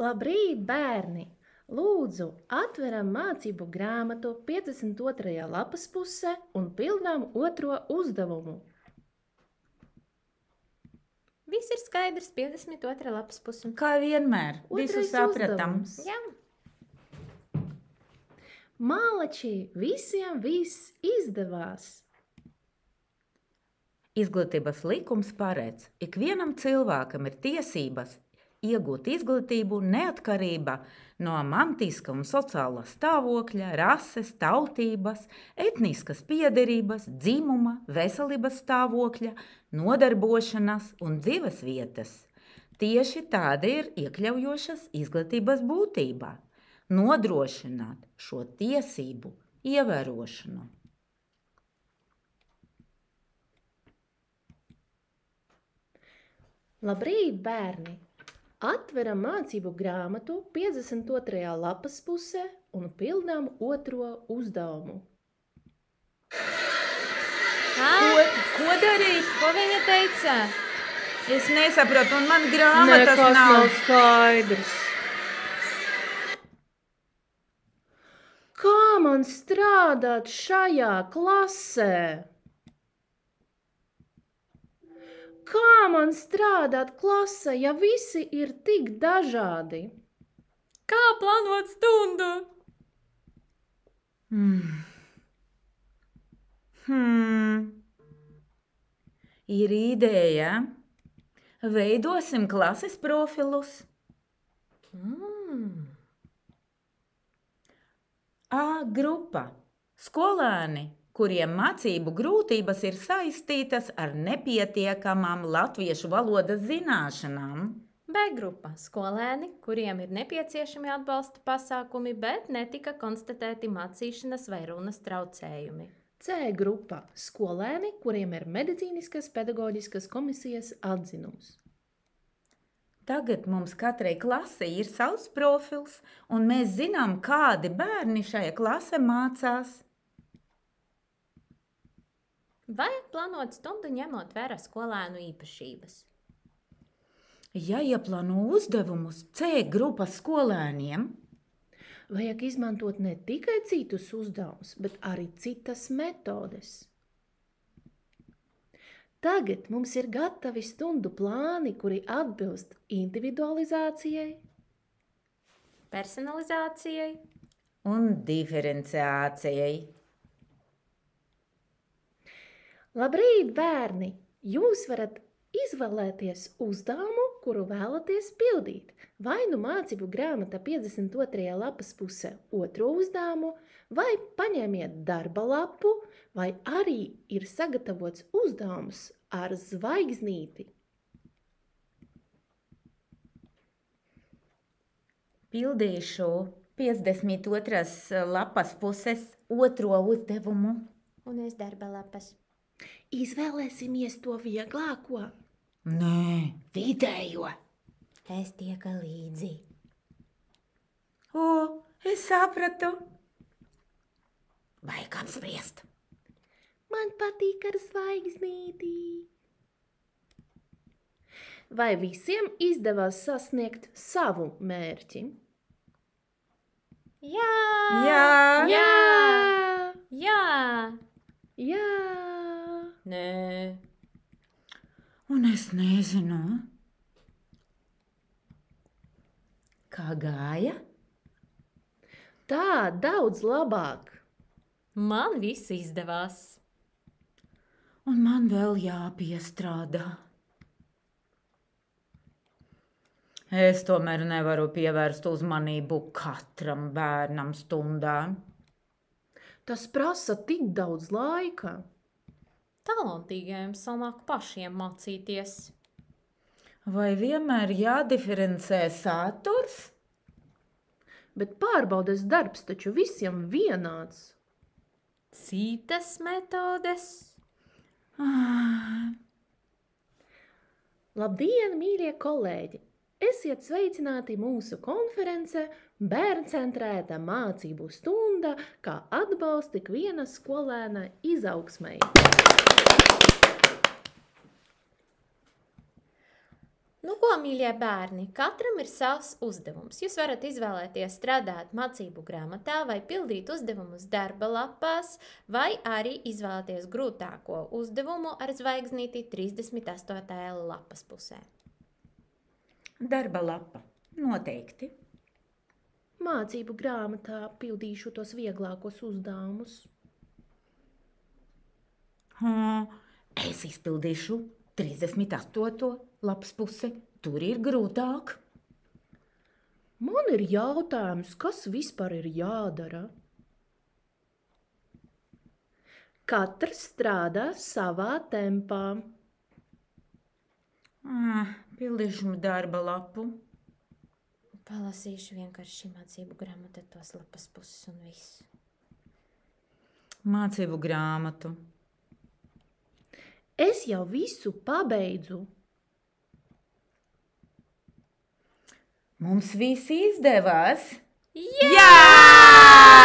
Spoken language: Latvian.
Labrīt, bērni! Lūdzu, atveram mācību grāmatu 52. lapas pusē un pildām otro uzdevumu. Viss ir skaidrs, 52. lapas puse. Kā vienmēr, visu sapratam. Jā. Malači, visiem viss izdevās! Izglītības likums paredz, ikvienam cilvēkam ir tiesības iegūt izglītību neatkarībā no mantiska un sociālā stāvokļa, rases, tautības, etniskas piederības, dzimuma, veselības stāvokļa, nodarbošanās un dzīves vietas. Tieši tāda ir iekļaujošas izglītības būtība – nodrošināt šo tiesību ievērošanu. Labrīt, bērni! Atveram mācību grāmatu 52. lapas pusē un pildām otro uzdevumu. Ko darīt? Ko viņa teica? Es nesapratu, un man grāmatas nav skaidrs. Kā man strādāt šajā klasē? Kā man strādāt klasē, ja visi ir tik dažādi? Kā plānot stundu? Ir ideja. Veidosim klases profilus. A grupa – skolēni, kuriem mācību grūtības ir saistītas ar nepietiekamām latviešu valodas zināšanām. B grupa – skolēni, kuriem ir nepieciešami atbalsta pasākumi, bet netika konstatēti mācīšanas vai runas traucējumi. C grupa – skolēni, kuriem ir medicīniskas pedagoģiskas komisijas atzinums. Tagad mums katrai klasei ir savs profils, un mēs zinām, kādi bērni šajā klasē mācās. Vajag plānot stundu ņemot vērā skolēnu īpašības. Ja ieplāno uzdevumus C grupas skolēniem, vajag izmantot ne tikai citus uzdevumus, bet arī citas metodes. Tagad mums ir gatavi stundu plāni, kuri atbilst individualizācijai, Personalizācijai un diferenciācijai. Labrīt, bērni! Jūs varat izvēlēties uzdevumu, kuru vēlaties pildīt. Vai nu mācību grāmata 52. lapas pusē otro uzdevumu, vai paņemiet darba lapu, vai arī ir sagatavots uzdevums ar zvaigznīti. Pildīšu 52. lapas puses otro uzdevumu. un es darba lapas. Izvēlēsimies to vieglāko. Nē, vidējo. Es tieku līdzi. O, es sapratu. Vajag apspriest. Man patīk ar zvaigznīti. Vai visiem izdevās sasniegt savu mērķi? Jā! Jā! Jā! Jā! Jā! Nē! Un es nezinu. Kā gāja? Tā daudz labāk. Man viss izdevās. Un man vēl jāpiestrādā. Es tomēr nevaru pievērst uzmanību katram bērnam stundā. Tas prasa tik daudz laika. Talantīgajiem sanāk pašiem mācīties. Vai vienmēr jādiferencē saturs? Bet pārbaudes darbs taču visiem vienāds. Citas metodes. Labdien, mīļie kolēģi! Esiet sveicināti mūsu konferencē Bērncentrēta mācību stunda, kā atbalsta ikviena skolēna izaugsmei. Nu ko, mīļie bērni, katram ir savs uzdevums. Jūs varat izvēlēties strādāt mācību grāmatā vai pildīt uzdevumus darba lapās, vai arī izvēlēties grūtāko uzdevumu ar zvaigznīti 38. lapas pusē. Darba lapa. Noteikti. Mācību grāmatā pildīšu tos vieglākos uzdevumus. Es izpildīšu 38. lapas pusi. Tur ir grūtāk. Man ir jautājums, kas vispār ir jādara? Katrs strādā savā tempā. Pildīšu darba lapu. Palasīšu vienkārši mācību grāmatas lapas puses un viss. Mācību grāmatu. Es jau visu pabeidzu. Mums viss izdevās. Jā!